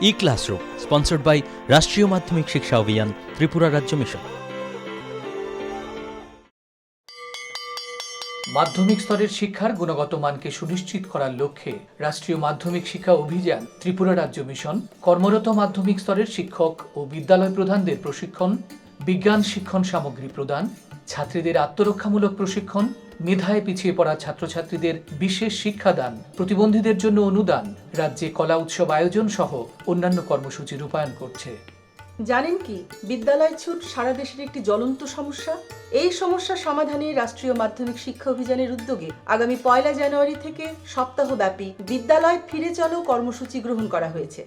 E-Classroom, sponsored by রাষ্ট্রীয় মাধ্যমিক শিক্ষা অভিযান, ত্রিপুরা রাজ্য মিশন। মাধ্যমিক স্তরের শিক্ষার গুণগত মানকে সুনিশ্চিত করার লক্ষ্যে রাষ্ট্রীয় মাধ্যমিক শিক্ষা অভিযান, ত্রিপুরা রাজ্য মিশন কর্মরত মাধ্যমিক স্তরের শিক্ষক ও বিদ্যালয় প্রধানদের প্রশিক্ষণ, বিজ্ঞান শিক্ষণ সামগ্রী প্রদান, ছাত্রীদের আত্মরক্ষামূলক প্রশিক্ষণ, মেধায় পিছিয়ে পড়া ছাত্রছাত্রীদের বিশেষ শিক্ষাদান, প্রতিবন্ধীদের জন্য অনুদান, রাজ্যে কলা উৎসব আয়োজন সহ অন্যান্য কর্মসূচি রূপায়ণ করছে। জানেন কি, বিদ্যালয় ছুট সারা দেশের একটি জ্বলন্ত সমস্যা। এই সমস্যা সমাধানে রাষ্ট্রীয় মাধ্যমিক শিক্ষা অভিযানের উদ্যোগে আগামী 1 জানুয়ারি থেকে সপ্তাহব্যাপী বিদ্যালয় ফিরে চলো কর্মসূচি গ্রহণ করা হয়েছে।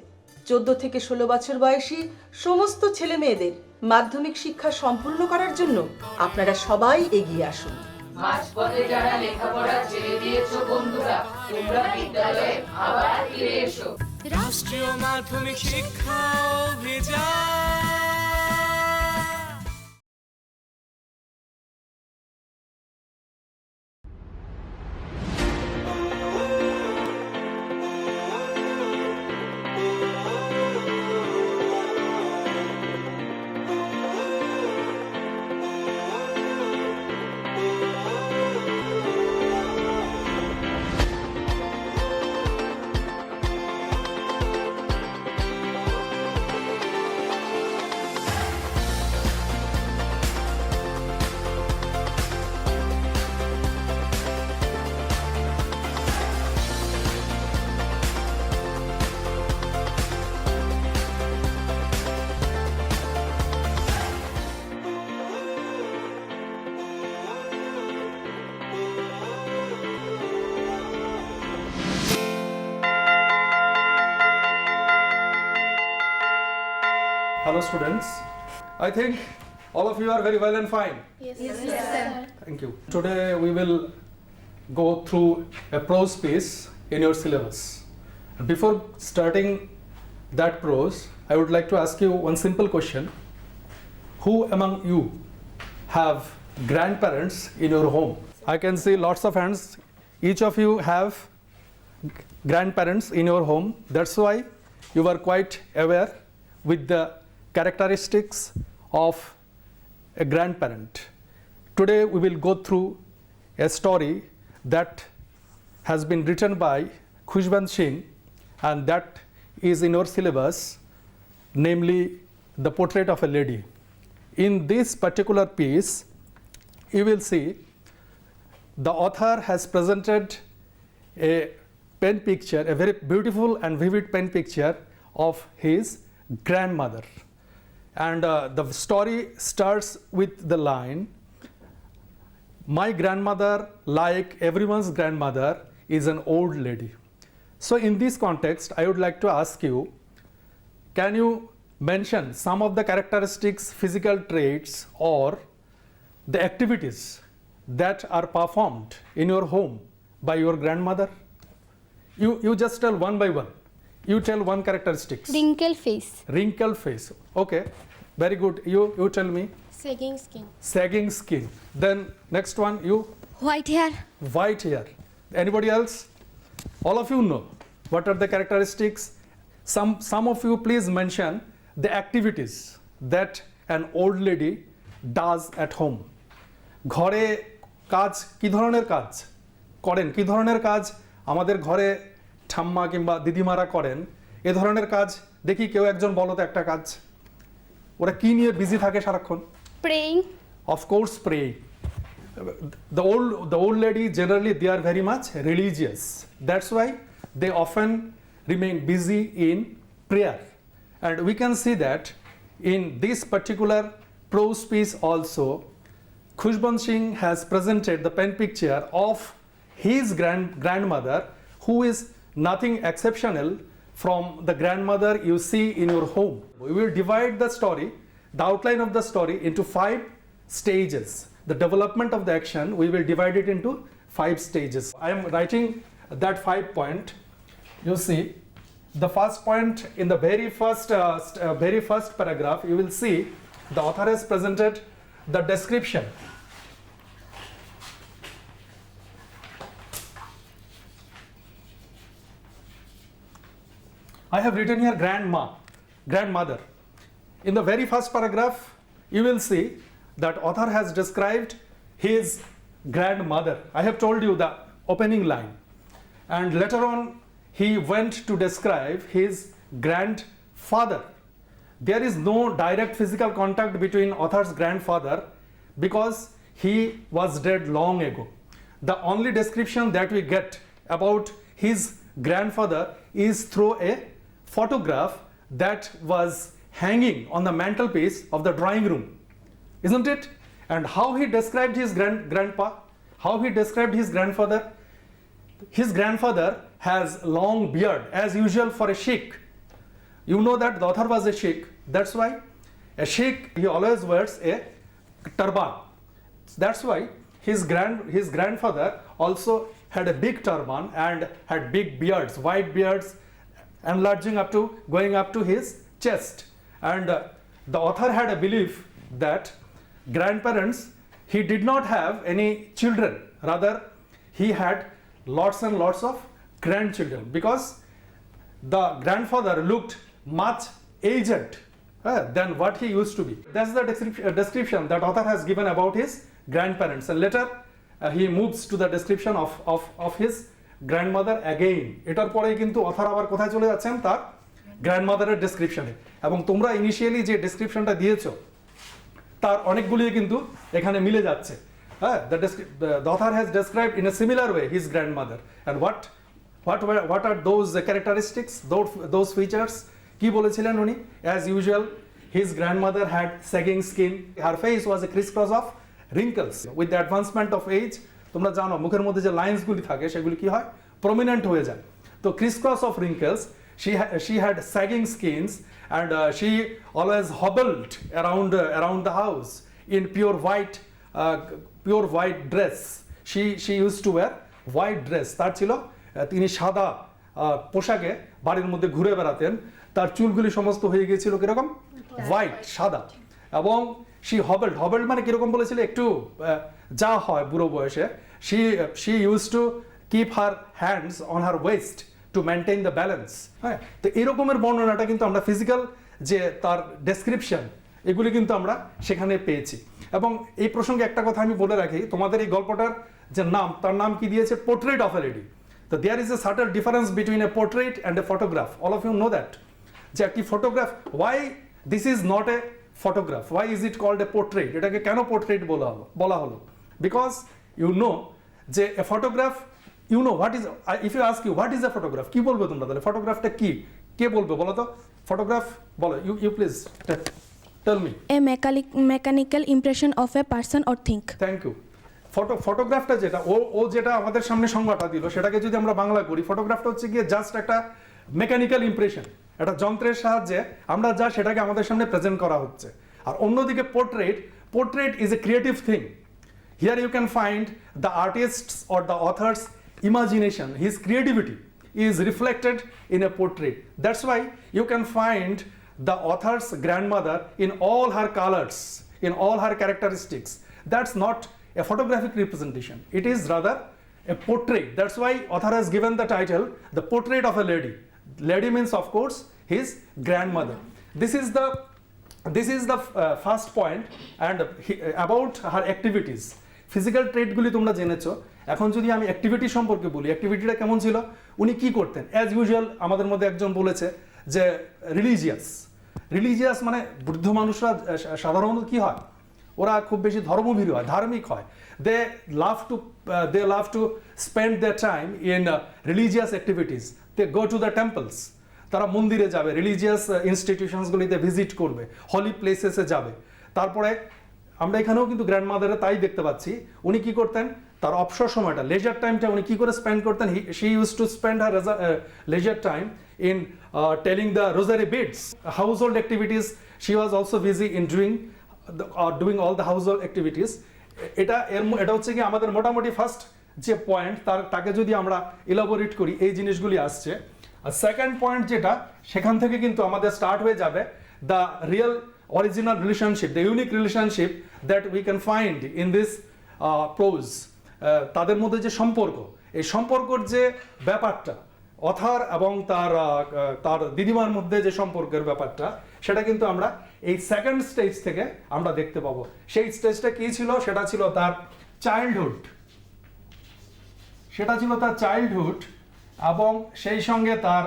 14 থেকে 16 বছর বয়সী সমস্ত ছেলে মেয়েদের মাধ্যমিক শিক্ষা সম্পূর্ণ করার জন্য আপনারা সবাই এগিয়ে আসুন। মাঝপথে যারা লেখাপড়া ছেড়ে দিয়েছো বন্ধুরা, তোমরা বিদ্যালয়ে আবার ফিরে এসো। রাষ্ট্রীয় মাধ্যমিক শিক্ষা অভিযান। Hello students, I think all of you are very well and fine. Yes, sir. Thank you. Today we will go through a prose piece in your syllabus. Before starting that prose, I would like to ask you one simple question. Who among you have grandparents in your home? I can see lots of hands. Each of you have grandparents in your home. That's why you are quite aware with the characteristics of a grandparent. Today we will go through a story that has been written by Khushbant Singh, and that is in our syllabus, namely The Portrait of a Lady. In this particular piece, you will see the author has presented a pen picture, a very beautiful and vivid pen picture of his grandmother. And the story starts with the line, "My grandmother, like everyone's grandmother, is an old lady." So in this context, I would like to ask you, can you mention some of the characteristics, physical traits, or the activities that are performed in your home by your grandmother? You just tell one by one. You tell one characteristics. Wrinkle face. Wrinkle face. Okay, very good. You tell me. Sagging skin. Sagging skin. Then next one, you. White hair. White hair. Anybody else? All of you know what are the characteristics. Some of you please mention the activities that an old lady does at home. ঘরে কাজ কি ধরনের কাজ করেন, কি ধরনের কাজ আমাদের ঘরে ঠাম্মা কিংবা দিদিমারা করেন, এ ধরনের কাজ দেখি কেউ একজন বলো তো একটা কাজ। ওরা কি নিয়ে বিজি থাকে সারাক্ষণ? Praying. Of course, praying. The old lady generally they are very much religious. That's why they often remain busy in prayer. And we can see that in this particular prose piece also, Khushbant Singh has presented the pen picture of his grandmother, who is nothing exceptional from the grandmother you see in your home. We will divide the story, the outline of the story, into 5 stages. The development of the action, we will divide it into 5 stages. I am writing that 5 point. You see, the first point in the very first paragraph, you will see the author has presented the description. I have written here grandmother. In the very first paragraph, you will see that author has described his grandmother. I have told you the opening line. And later on, he went to describe his grandfather. There is no direct physical contact between author's grandfather because he was dead long ago. The only description that we get about his grandfather is through a photograph that was hanging on the mantelpiece of the drawing room, isn't it? And how he described his grandpa, how he described his grandfather. His grandfather has long beard as usual for a sheikh. You know that the author was a sheikh. That's why a sheikh, he always wears a turban. That's why his grandfather also had a big turban and had big beards, white beards, enlarging up to going up to his chest. And the author had a belief that grandparents, he did not have any children, rather he had lots and lots of grandchildren because the grandfather looked much aged than what he used to be. That's the description that author has given about his grandparents, and later he moves to the description of his grandmother again. এটার পরে কিন্তু author আবার কোথায় চলে যাচ্ছেন তার গ্র্যান্ডমাদারের ডেসক্রিপশনে, এবং তোমরা ইনিশিয়ালি যে ডেসক্রিপশনটা দিয়েছো তার অনেকগুলি কিন্তু এখানে মিলে যাচ্ছে। হ্যাঁ, the author has described in a similar way his grandmother, and what are those characteristics, those features? কি বলেছিলেন উনি? As usual, his grandmother had sagging skin, her face was a crisscross of wrinkles. With the advancement of age, তোমরা জানো মুখের মধ্যে যে লাইন্সগুলি থাকে সেগুলি কি হয়, প্রমিনেন্ট হয়ে যায়। তো crisscross of wrinkles, she had sagging skins, and she always hobbled around the house in pure white dress. She used to wear white dress. তার ছিল তিনি সাদা পোশাকে বাড়ির মধ্যে ঘুরে বেড়াতেন, তার চুলগুলি সমস্ত হয়ে গিয়েছিল কিরকম, হোয়াইট, সাদা। এবং she hobbled মানে কিরকম বলেছিল, একটু যা হয় বুড়ো বয়সে, she used to keep her hands on her waist to maintain the balance. হ্যাঁ, তো এরকমের বর্ণনাটা কিন্তু আমরা ফিজিক্যাল যে তার ডেসক্রিপশন এগুলি কিন্তু আমরা সেখানে পেয়েছি। এবং এই প্রসঙ্গে একটা কথা আমি বলে রাখি, তোমাদের এই গল্পটার যে নাম, তার নাম কি দিয়েছে, পোর্ট্রেট অফ এ লেডি। তো there is a certain difference between a portrait and a photograph. All of you know that, যে একটি photograph, why this is not a photograph, why is it called a portrait? এটাকে কেন portrait বলা হলো? Because you know যে a photograph, you know what is, if you ask you what is a photograph, কি বলবে তোমরা তাহলে? ফটোগ্রাফটা কি, কে বলবে বলো তো? ফটোগ্রাফ বলো, you please tell me. A mechanical impression of a person or thing. Thank you. ফটোগ্রাফটা যেটা ও যেটা আমাদের সামনে সংজ্ঞাটা দিল, সেটাকে যদি আমরা বাংলা করি, ফটোগ্রাফটা হচ্ছে গিয়ে জাস্ট একটা মেকানিক্যাল ইমপ্রেশন, একটা যন্ত্রের সাহায্যে আমরা যা সেটাকে আমাদের সামনে প্রেজেন্ট করা হচ্ছে। আর অন্যদিকে portrait is a creative thing. Here you can find the artists or the authors imagination, his creativity is reflected in a portrait. That's why you can find the author's grandmother in all her colors, in all her characteristics. That's not a photographic representation, it is rather a portrait. That's why author has given the title The Portrait of a Lady. Lady means of course his grandmother. This is the first point, and about her activities. Physical ট্রেটগুলি তোমরা জেনেছো, এখন যদি আমি activity সম্পর্কে বলি, অ্যাক্টিভিটিটা কেমন ছিল, উনি কি করতেন? অ্যাজ ইউজুয়াল আমাদের মধ্যে একজন বলেছে যে রিলিজিয়াস মানে বৃদ্ধ মানুষরা সাধারণত কি হয়, ওরা খুব বেশি ধর্মভীরু হয়, ধার্মিক হয়। They love to spend their time in religious activities. They go to the temples, তারা মন্দিরে যাবে, রিলিজিয়াস ইনস্টিটিউশনসগুলিতে ভিজিট করবে, হলি প্লেসেসে যাবে। তারপরে আমরা এখানেও কিন্তু গ্র্যান্ডমাদারে তাই দেখতে পাচ্ছি, উনি কি করতেন, তার অবসর সময়টা, লেজার টাইমটা উনি কি করে স্পেন্ড করতেন? She use to spend her leisure time in telling the rosary beads, household activities. She was also busy in doing all the household activities. এটা হচ্ছে কি আমাদের মোটামুটি ফার্স্ট যে পয়েন্ট, তাকে যদি আমরা ইলাবোরেট করি, এই জিনিসগুলি আসছে। আর সেকেন্ড পয়েন্ট যেটা, সেখান থেকে কিন্তু আমাদের স্টার্ট হয়ে যাবে the real original relationship, the unique relationship that we can find in this prose. তাদের মধ্যে যে সম্পর্ক, এই সম্পর্কর যে ব্যাপারটা, অথার এবং তার দিদিমার মধ্যে যে সম্পর্কের ব্যাপারটা, সেটা কিন্তু আমরা এই সেকেন্ড স্টেজ থেকে আমরা দেখতে পাবো। সেই স্টেজটা কি ছিল? সেটা ছিল তার চাইল্ডহুড, এবং সেই সঙ্গে তার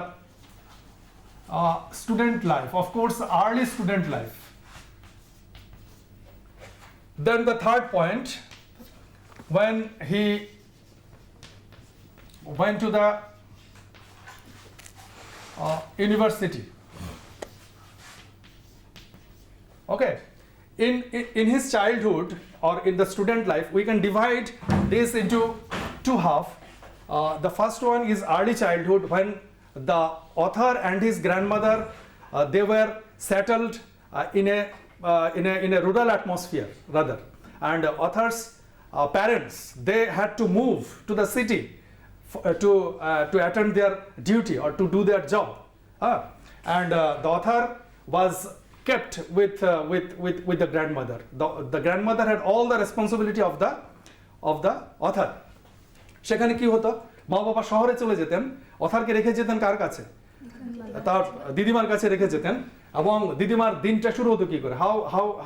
student life, of course early student life. Then the third point, when he went to the university. Okay, in his childhood or in the student life, we can divide this into two half. The first one is early childhood, when the author and his grandmother they were settled in a rural atmosphere rather, and author's parents, they had to move to the city to attend their duty or to do their job, and the author was kept with the grandmother. The grandmother had all the responsibility of the author. সেখানে কি হতো? মা বাবা শহরে চলে যেতেন, অথারকে রেখে যেতেন কার কাছে? তার দিদিমার কাছে রেখে যেতেন। এবং দিদিমার দিনটা শুরু হতো কি করে?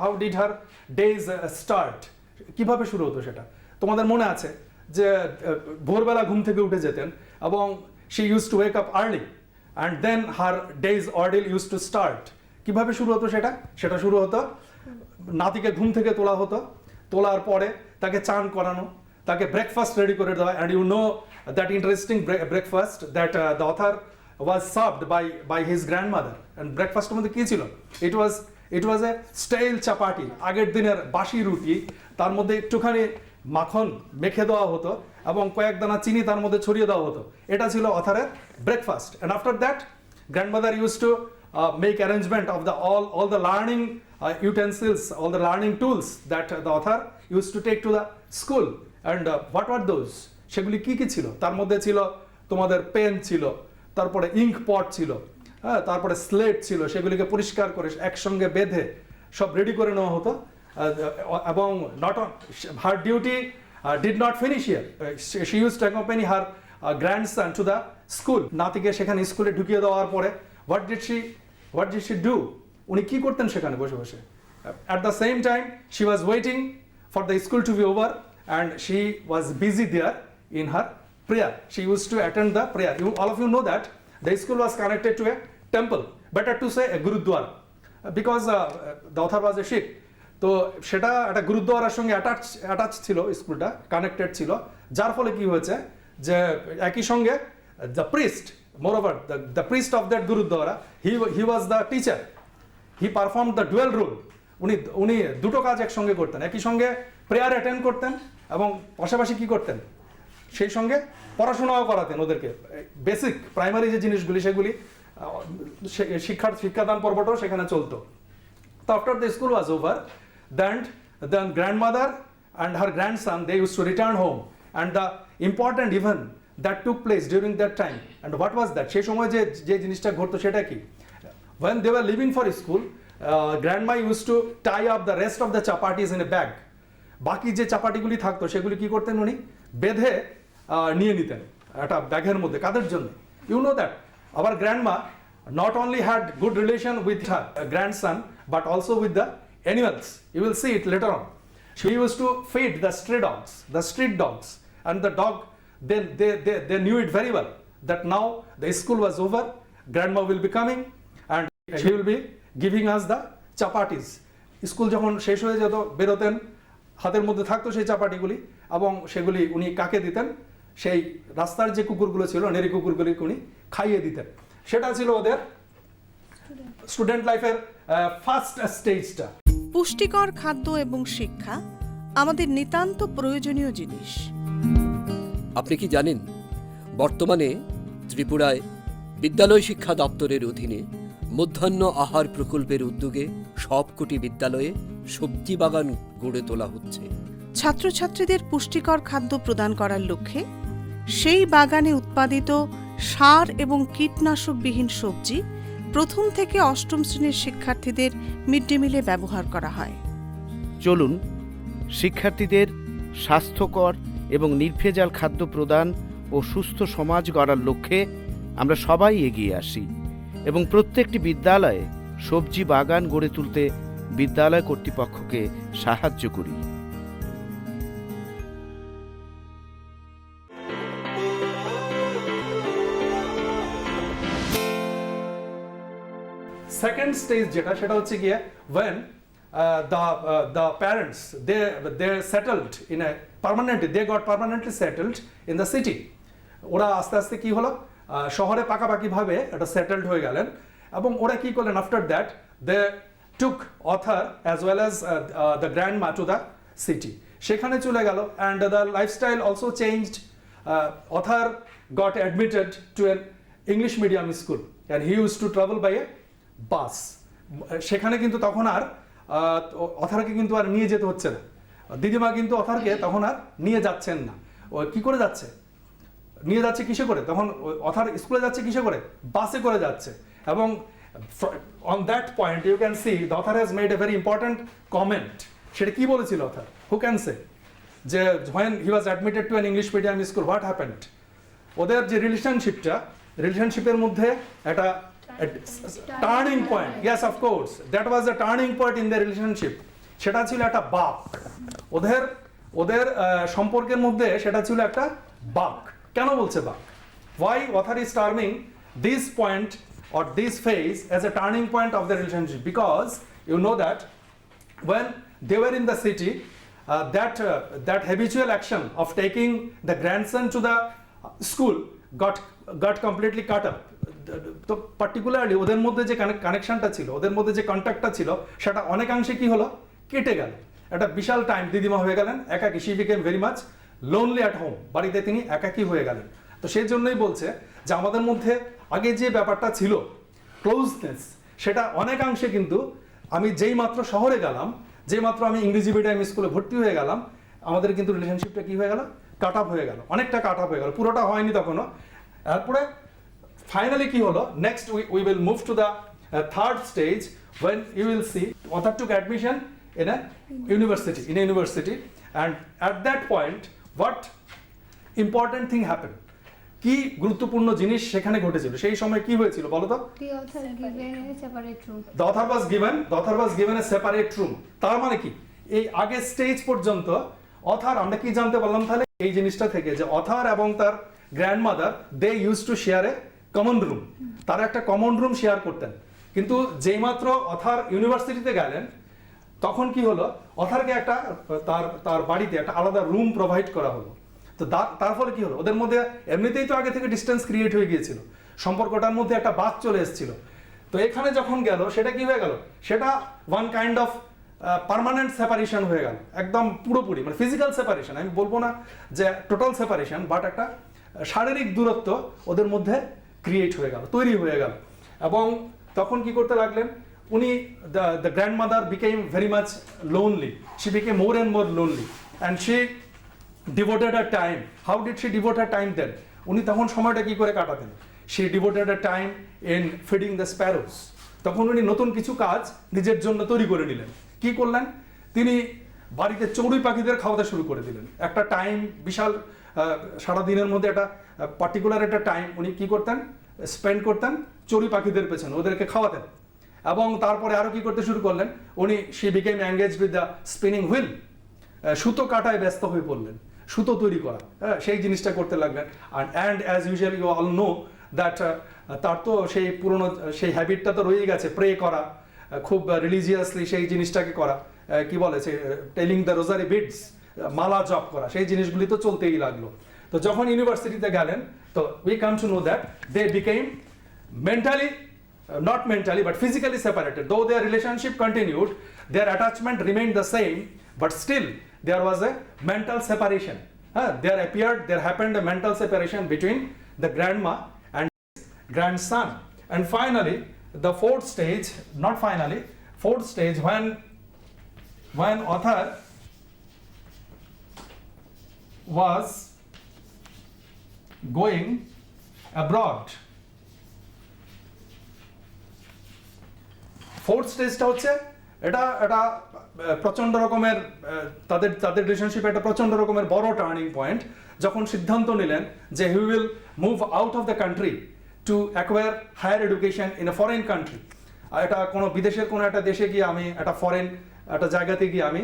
How did her days start? কিভাবে শুরু হতো সেটা তোমাদের মনে আছে যে ভোরবেলা ঘুম থেকে উঠে যেতেন এবং she use to wake up early and then her days ordeal use to start. কিভাবে শুরু হতো সেটা শুরু হতো, নাতিকে ঘুম থেকে তোলা হতো, তোলার পরে তাকে চান করানো, তাকে ব্রেকফাস্ট রেডি করে দেওয়া। And you know that interesting breakfast that the author was served by his grandmother, and breakfast মধ্যে কি ছিল? it was a stale chapati, আগের দিনের বাসি রুটি, তার মধ্যে একটুখানি মাখন মেখে দেওয়া হতো এবং কয়েক দানা চিনি তার মধ্যে ছড়িয়ে দেওয়া হতো। এটা ছিল অথারের breakfast. and after that grandmother used to make arrangement of all the learning utensils, all the learning tools that the author used to take to the school. and what were those? সেগুলি কি কি ছিল? তার মধ্যে ছিল তোমাদের pen ছিল, তারপরে ইঙ্ক পট ছিল, হ্যাঁ, তারপরে স্লেট ছিল, সেগুলিকে পরিষ্কার করে একসঙ্গে বেঁধে সব রেডি করে নেওয়া হতো। এবং not on her duty did not finish here, she used to accompany her grandson to the school. নাতিকে সেখানে স্কুলে ঢুকিয়ে দেওয়ার পরে হোয়াট ডিড শি ডু? উনি কি করতেন সেখানে বসে বসে? At the same time she was waiting for the school to be over and she was busy there in her prayer. She used to attend the prayer. All of you know that the school was connected to a temple, better to say a gurudwara, because the author was a Sikh. তো সেটা একটা গুরুদ্বারার সঙ্গে attach ছিল, স্কুলটা connected ছিল, যার ফলে কি হয়েছে যে একই সঙ্গে the priest, moreover the priest of that gurudwara, he was the teacher, he perform the dual role. উনি দুটো কাজ একসঙ্গে করতেন, একই সঙ্গে প্রেয়ার অ্যাটেন্ড করতেন এবং পাশাপাশি কি করতেন? সেই সঙ্গে পড়াশোনাও করাতেন ওদেরকে, বেসিক প্রাইমারি যে জিনিসগুলি সেগুলি শিক্ষাদান পর্বটাও সেখানে চলতো। তো after the school was over, then grandmother and her grandson they use to return home, and the important event that took place during that time. And what was that? সেই সময় যে জিনিসটা ঘটতো সেটা কি? when they were leaving for school, grandma used to tie up the rest of the chapatis in a bag. বাকি যে চাপাটিগুলি থাকতো সেগুলি কি করতেন? উনি বেঁধে নিয়ে নিতেন একটা ব্যাগের মধ্যে। কাদের জন্য? You know that our grandma not only had good relation with her grandson but also with the animals. You will see it later on. She used to feed the street dogs, and the dog, then they knew it very well that now the school was over, grandma will be coming and she will be giving us the chapatis. School যখন শেষ হয়ে যেত, বেরোতেন, হাতের মধ্যে থাকতো সেই চাপাটিগুলি, এবং সেগুলি উনি কাকে দিতেন? সেই রাস্তার যে কুকুরগুলো ছিল, নেরি কুকুরগুলিকে উনি খাইয়ে দিতেন। সেটা ছিল ওদের স্টুডেন্ট লাইফের ফার্স্ট স্টেজটা। পুষ্টিকর খাদ্য এবং শিক্ষা আমাদের নিতান্ত প্রয়োজনীয় জিনিস। আপনি কি জানেন, বর্তমানে ত্রিপুরায় বিদ্যালয় শিক্ষা দপ্তরের অধীনে মধ্যাহ্ন আহার প্রকল্পের উদ্যোগে সবকটি বিদ্যালয়ে সবজি বাগান গড়ে তোলা হচ্ছে। ছাত্রছাত্রীদের পুষ্টিকর খাদ্য প্রদান করার লক্ষ্যে সেই বাগানে উৎপাদিত সার এবং কীটনাশকবিহীন সবজি প্রথম থেকে অষ্টম শ্রেণীর শিক্ষার্থীদের মিড ডে মিলে ব্যবহার করা হয়। চলুন শিক্ষার্থীদের স্বাস্থ্যকর এবং নির্ভেজাল খাদ্য প্রদান ও সুস্থ সমাজ গড়ার লক্ষ্যে আমরা সবাই এগিয়ে আসি এবং প্রত্যেকটি বিদ্যালয়ে সবজি বাগান গড়ে তুলতে বিদ্যালয় কর্তৃপক্ষকে সাহায্য করি। সেকেন্ড স্টেজ যেটা সেটা হচ্ছে গিয়ে when the parents they settled in a permanently, they got permanently settled in the city. ওরা আস্তে আস্তে কি হলো, শহরে পাকাপাকি ভাবে এটা সেটেলড হয়ে গেলেন এবং ওরা কি করলেন, after that they took author as well as the grandma to the city. সেখানে চলে গেল and the lifestyle also changed. Author got admitted to an English medium school and he use to travel by a bus. সেখানে কিন্তু তখন আর অথারকে কিন্তু আর নিয়ে যেতে হচ্ছে না, দিদিমা কিন্তু অথারকে তখন আর নিয়ে যাচ্ছেন না। ও কি করে যাচ্ছে, নিয়ে যাচ্ছে কিসে করে, তখন অথার স্কুলে যাচ্ছে কিসে করে, বাসে করে যাচ্ছে। এবং on that point you can see the author has made a very important comment. সেটা কি বলেছিল অথার, হু ক্যান সে, যে when he was admitted to an English medium school what happened, ওদের যে রিলেশনশিপের মধ্যে একটা turning point, yes of course that was the turning point in the relationship. সেটা ছিল একটা বাঁক, ওদের সম্পর্কের মধ্যে সেটা ছিল একটা বাঁক। কেন বলছে বাঁক? Why author is terming this point or this phase as a turning point of the relationship? Because you know that when they were in the city, that habitual action of taking the grandson to the school got completely cut up. তো particularly ওদের মধ্যে যে কানেকশনটা ছিল, ওদের মধ্যে যে কন্ট্যাক্টটা ছিল, সেটা অনেকাংশে কি হলো, কেটে গেল। একটা বিশাল টাইম দিদিমা হয়ে গেলেন একাকী, she became very much lonely at home, বাড়িতে তিনি একাকী হয়ে গেলেন। তো সেই জন্যই বলছে যে আমাদের মধ্যে আগে যে ব্যাপারটা ছিল ক্লোজনেস, সেটা অনেকাংশে কিন্তু আমি যেই মাত্র শহরে গেলাম, যেই মাত্র আমি ইংরেজি মিডিয়াম স্কুলে ভর্তি হয়ে গেলাম, আমাদের কিন্তু রিলেশনশিপটা কি হয়ে গেল, কাট আপ হয়ে গেল, অনেকটা কাট আপ হয়ে গেল, পুরোটা হয়নি তখনও। তারপরে ফাইনালি কি হলো, next we will move to the third stage when you will see author took admission in a university and at that point what important thing happened, কি গুরুত্বপূর্ণ জিনিস সেখানে ঘটেছিল, সেই সময় কি হয়েছিল বলো তো? The author given a separate room. The author was given a separate room. তার মানে কি, এই আগের স্টেজ পর্যন্ত অথার, আমরা কি জানতে পারলাম তাহলে এই জিনিসটা থেকে, যে অথার এবং তার grandmother they use to share a common room, তারা একটা কমন রুম শেয়ার করতেন। কিন্তু যেই মাত্র অথার ইউনিভার্সিটিতে গেলেন, তখন কি হলো, অথারকে একটা তার বাড়িতে একটা আলাদা রুম প্রোভাইড করা হলো। তো তার ফলে কি হলো, ওদের মধ্যে এমনিতেই তো আগে থেকে ডিস্টেন্স ক্রিয়েট হয়ে গিয়েছিল, সম্পর্কটার মধ্যে একটা বাঁক চলে এসেছিল। তো এখানে যখন গেল, সেটা কি হয়ে গেল, সেটা one kind of permanent separation হয়ে গেল, একদম পুরোপুরি, মানে ফিজিক্যাল সেপারেশন, আমি বলবো না যে টোটাল সেপারেশন, বাট একটা শারীরিক দূরত্ব ওদের মধ্যে ক্রিয়েট হয়ে গেল, তৈরি হয়ে গেল। এবং তখন কি করতে লাগলেন উনি, the grandmother became very much lonely, she became more and more lonely and she devoted her time. How did she devote her time then? উনি তখন সময়টা কি করে কাটাতেন? She devoted her time in feeding the sparrows. তখন উনি নতুন কিছু কাজ নিজের জন্য তৈরি করে নিলেন। কি করলেন? তিনি বাড়িতে চড়ুই পাখিদের খাওয়াতে শুরু করে দিলেন। একটা টাইম, বিশাল সারা দিনের মধ্যে একটা পার্টিকুলার একটা টাইম উনি কি করতেন, স্পেন্ড করতেন চড়ুই পাখিদের পেছনে, ওদেরকে খাওয়াতেন। এবং তারপরে আরো কি করতে শুরু করলেন উনি, she became engaged with the spinning wheel, সুতো কাটায় ব্যস্ত হয়ে পড়লেন, সুতো তৈরি করা, সেই জিনিসটা করতে লাগলেন। and as usually you all know that তার তো সেই পুরনো সেই হ্যাবিটটা তো রয়েই গেছে, প্রে করা, খুব রিলিজিয়াসলি সেই জিনিসটাকে করা, কি বলে সে টেলিং দ্য রোজারি বিডস, মালা জপ করা, সেই জিনিসগুলি তো চলতেই লাগলো। তো যখন ইউনিভার্সিটিতে গেলেন, তো we come to know that they became mentally, not mentally but physically separated. Though their relationship continued, their attachment remained the same, but still there was a mental separation. There happened a mental separation between the grandma and grandson. And finally, the fourth stage when author was going abroad. Fourth স্টেজটা হচ্ছে এটা প্রচন্ড রকমের তাদের রিলেশনশিপে একটা প্রচন্ড রকমের বড় টার্নিং পয়েন্ট, যখন সিদ্ধান্ত নিলেন যে he will move out of the country, to acquire higher education in a foreign country. এটা কোনো বিদেশের কোনো একটা দেশে গিয়ে আমি একটা ফরেন একটা জায়গাতে গিয়ে আমি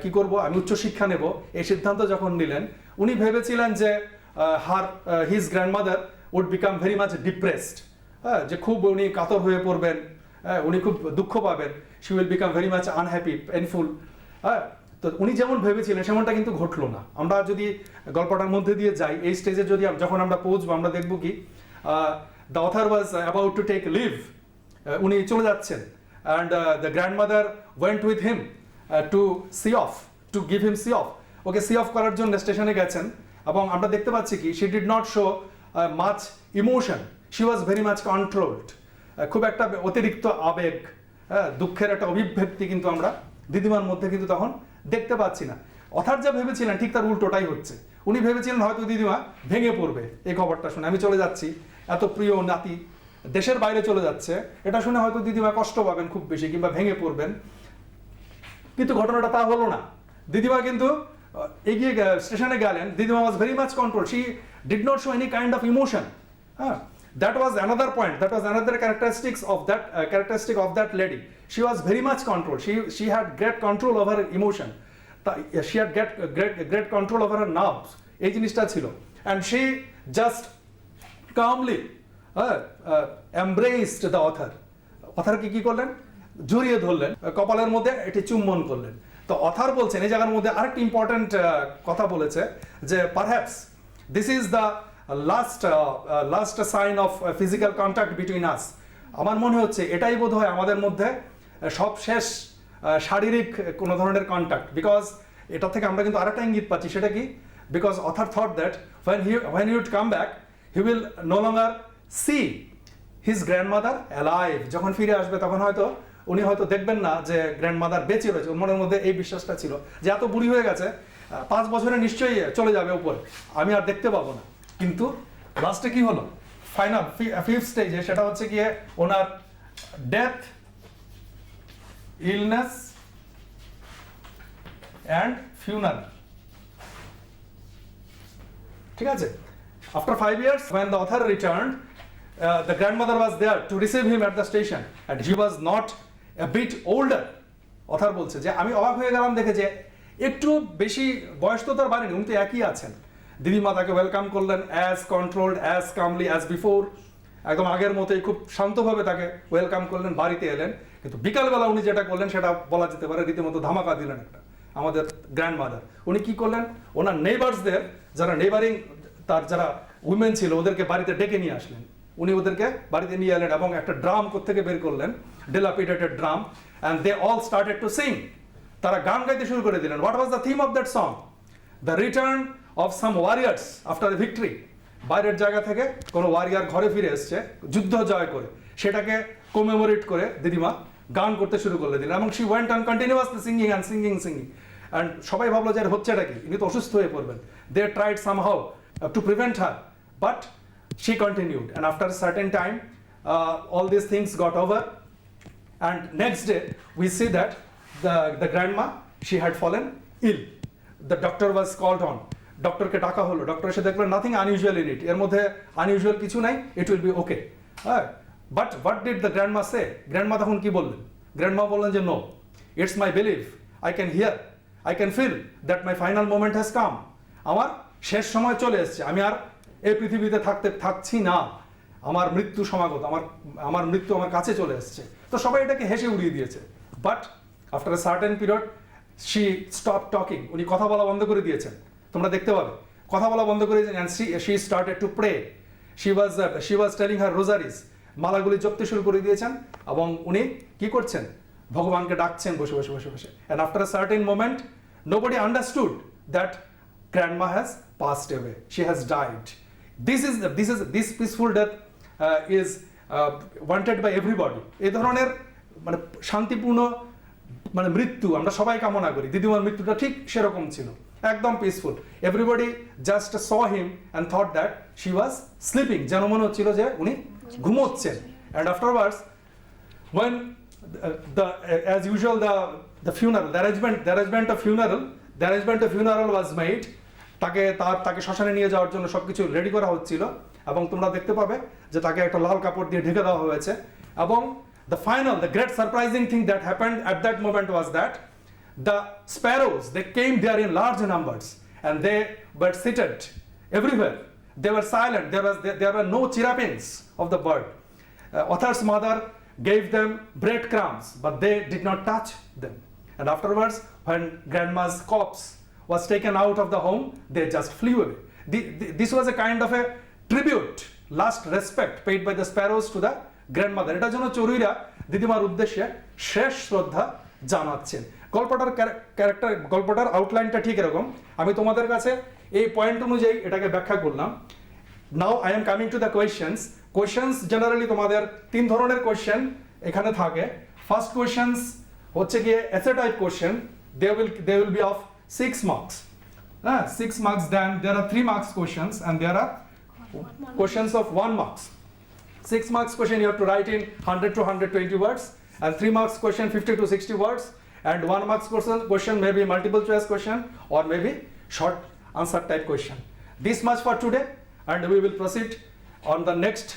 কি করব, আমি উচ্চশিক্ষা নেব, এই সিদ্ধান্ত যখন নিলেন উনি ভেবেছিলেন যে his grandmother would become very much depressed, যে খুব উনি কাতর হয়ে পড়বেন, উনি খুব দুঃখ পাবেন, she will become very much unhappy, painful. তো উনি যেমন ভেবেছিলেন সেমনটা কিন্তু ঘটলো না। আমরা যদি গল্পটার মধ্যে দিয়ে যাই, এই স্টেজে যদি যখন আমরা পৌঁছবো আমরা দেখব কি the author was about to take leave, উনি চলে যাচ্ছেন, and the grandmother went with him to see off, to give him see off. Okay see off করার জন্য স্টেশনে গেছেন, এবং আমরা দেখতে পাচ্ছি কি she did not show much emotion, she was very much controlled. খুব একটা অতিরিক্ত আবেগ, দুঃখের একটা অভিব্যক্তি কিন্তু আমরা দিদিমার মধ্যে কিন্তু তখন দেখতে পাচ্ছি না। অথার যা ভেবেছিলেন ঠিক তার উল্টোটাই হচ্ছে। উনি ভেবেছিলেন হয়তো দিদিমা ভেঙে পড়বে এই খবরটা শুনে, আমি চলে যাচ্ছি, এত প্রিয় নাতি দেশের বাইরে চলে যাচ্ছে, এটা শুনে হয়তো দিদিমা কষ্ট পাবেন খুব বেশি কিংবা ভেঙে পড়বেন। কিন্তু ঘটনাটা তা হলো না। দিদিমা কিন্তু এগিয়ে স্টেশনে গেলেন, দিদিমা ওয়াজ very much control, she did not show any kind of emotion. That was another point, that was another characteristic of that lady. She was very much controlled, she had great control over her emotion, she had great control over her nerves, এই জিনিসটা ছিল। And she just calmly embraced the author. অথারকে কি করলেন, জড়িয়ে ধরলেন, কপালের মধ্যে এটি চুম্বন করলেন। তো অথার বলছেন এই জায়গার মধ্যে আরেকটি ইম্পর্টেন্ট কথা বলেছে যে perhaps this is the last sign of physical contact between us. আমার মনে হচ্ছে এটাই বোধ হয় আমাদের মধ্যে সব শেষ শারীরিক কোনো ধরনের কন্ট্যাক্ট, বিকজ এটা থেকে আমরা কিন্তু আরেকটা ইঙ্গিত পাচ্ছি, সেটা কি, because other thought that when he would come back he will no longer see his grandmother alive. যখন ফিরে আসবে তখন হয়তো উনি হয়তো দেখবেন না যে গ্র্যান্ডমাদার বেঁচে রয়েছে। ওর মনের মধ্যে এই বিশ্বাসটা ছিল যে এত বুড়ি হয়ে গেছে, 5 বছরে নিশ্চয়ই চলে যাবে উপরে, আমি আর দেখতে পাবো না। কিন্তু লাস্টে কি হলো, ফাইনাল ফিফথ স্টেজে, সেটা হচ্ছে গিয়ে ওনার ডেথ, ইলনেস অ্যান্ড ফিউনারাল। ঠিক আছে, after 5 years when the author returned, the grandmother was there to receive him at the station and he was not a bit older. Other বলছে যে আমি অবাক হয়ে গেলাম দেখে যে একটু বেশি বয়স তো তার বাড়েনি, উনি তো একই আছেন। দিদিমা তাকে ওয়েলকাম করলেন as controlled, as calmly as before, একদম আগের মতোই খুব শান্তভাবে তাকে ওয়েলকাম করলেন, বাড়িতে এলেন। কিন্তু বিকালবেলা উনি যেটা করলেন সেটা বলা যেতে পারে রীতিমতো ধামাকা দিলেন একটা আমাদের গ্র্যান্ডমাদার। উনি কি করলেন, ওনার নেইবার্সদের, যারা নেইবারিং তার যারা উইমেন ছিল ওদেরকে বাড়িতে ডেকে নিয়ে আসলেন। উনি ওদেরকে বাড়িতে নিয়ে এলেন এবং একটা ড্রাম কোত্থেকে বের করলেন, dilapidated drum, and they all started to sing. তারা গান গাইতে শুরু করে দিলেন। What was the theme of that song? The return of some warriors after a victory. বাইরের জায়গা থেকে কোনো ওয়ারিয়ার ঘরে ফিরে এসছে যুদ্ধ জয় করে, সেটাকে কোমেমোরেট করে দিদিমা গান করতে শুরু করলে দিলেন, এবং she went on continuously singing and singing and সবাই ভাবলো যে হচ্ছেটা কি, ইনি তো অসুস্থ হয়ে পড়বেন। They tried somehow to prevent her, but she continued, and after a certain time all these things got over, and next day we see that the grandma, she had fallen ill. The doctor was called on, ডক্টরকে ডাকা হলো, doctor এসে দেখলেন nothing unusual in it, এর মধ্যে unusual কিছু নাই, it will be okay. But what did the grandma say? Grandma তখন কি বললেন? গ্র্যান্ডমা বললেন যে no, it's my believe, I can hear, I can feel that my final moment has come. আমার শেষ সময় চলে এসছে, আমি আর এই পৃথিবীতে থাকছি না, আমার মৃত্যু সমাগত, আমার মৃত্যু আমার কাছে চলে এসছে। তো সবাই এটাকে হেসে উড়িয়ে দিয়েছে। But after a certain period she stop talking, উনি কথা বলা বন্ধ করে দিয়েছেন, তোমরা দেখতে পাবে কথা বলা বন্ধ করে দিয়েছেন। And she started to pray, she was telling her rosaries, মালাগুলি জপতে শুরু করে দিয়েছেন, এবং উনি কি করছেন, ভগবানকে ডাকছেন বসে বসে বসে বসে। And after a certain moment nobody understood that grandma has passed away, she has died. This peaceful death is wanted by everybody. এই ধরনের মানে শান্তিপূর্ণ মানে মৃত্যু আমরা সবাই কামনা করি। দিদিমার মৃত্যুটা ঠিক সেরকম ছিল, একদম peaceful. Everybody just saw him and thought that she was sleeping, যেন মনে হচ্ছিল যে উনি ঘুমোচ্ছেন। And afterwards when as usual the funeral, the arrangement of funeral was made, তাকে শ্মশানে নিয়ে যাওয়ার জন্য সবকিছু রেডি করা হচ্ছিল, এবং তোমরা দেখতে পাবে যে তাকে একটা লাল কাপড় দিয়ে ঢেকে দেওয়া হয়েছে। এবং the great surprising thing that happened at that moment was that the sparrows, they came there in large numbers and they were seated everywhere. They were silent. There were no chirrupings of the bird. Author's mother gave them breadcrumbs, but they did not touch them. And afterwards, when grandma's corpse was taken out of the home, they just flew away. This was a kind of a tribute, last respect paid by the sparrows to the grandmother. এটার জন্য চড়ুইরা দিদিমার উদ্দেশ্যে শেষ শ্রদ্ধা জানাচ্ছেন। গল্পটার আউটলাইনটা ঠিক এরকম। আমি তোমাদের কাছে এই পয়েন্ট অনুযায়ী এটাকে ব্যাখ্যা করলাম। Now I am coming to the questions generally তোমাদের 3 ধরনের কোয়েশ্চেন এখানে থাকে। ফার্স্ট কোয়েশ্চেন্স হচ্ছে গিয়ে এসে type question, they will be of 6 marks. 6 marks, then there are 3 marks questions and there are questions of 1 marks. 6 marks question you have to write in 100 to 120 words, and 3 marks question 50 to 60 words, and 1 marks question may be multiple choice question or maybe short answer type question. This much for today, and we will proceed on the next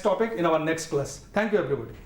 topic in our next class. Thank you everybody.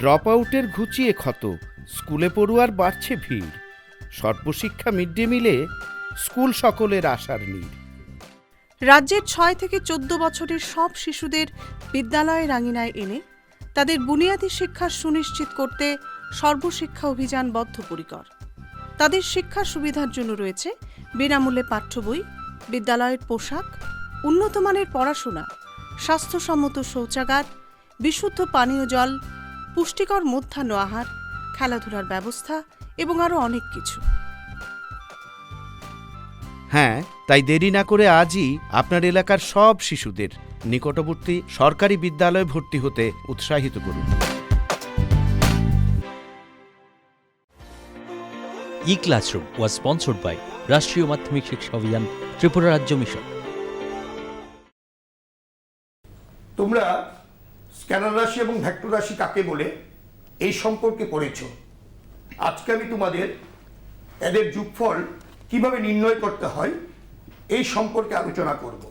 Drop আউটের ঘুচিয়ে ক্ষত, স্কুলে পড়ুয়ার বাড়ছে ভিড়, সর্বশিক্ষা mid day মিলে school সকলের আশার নীড়। রাজ্যের 6 থেকে 14 বছরের সব শিশুদের বিদ্যালয়ের আঙিনায় এনে তাদের বুনিয়াদী শিক্ষা সুনিশ্চিত করতে সর্বশিক্ষা অভিযান বদ্ধপরিকর। তাদের শিক্ষার সুবিধার জন্য রয়েছে বিনামূল্যে পাঠ্য বই, বিদ্যালয়ের পোশাক, উন্নতমানের পড়াশোনা, স্বাস্থ্যসম্মত শৌচাগার, বিশুদ্ধ পানীয় জল, পুষ্টিকর মধ্যাহ্ন আহার, খেলাধুলার ব্যবস্থা এবং আরও অনেক কিছু। হ্যাঁ, তাই দেরি না করে আজই আপনার এলাকার সব শিশুদের নিকটবর্তী সরকারি বিদ্যালয়ে ভর্তি হতে উৎসাহিত করুন। E-Classroom was sponsored by রাষ্ট্রীয় মাধ্যমিক শিক্ষা অভিযান, ত্রিপুরা রাজ্য মিশন। তোমরা স্ক্যালার রাশি এবং ভেক্টর রাশি কাকে বলে এই সম্পর্কে পড়েছ। আজকে আমি তোমাদের এদের যোগফল কিভাবে নির্ণয় করতে হয় এই সম্পর্কে আলোচনা করব।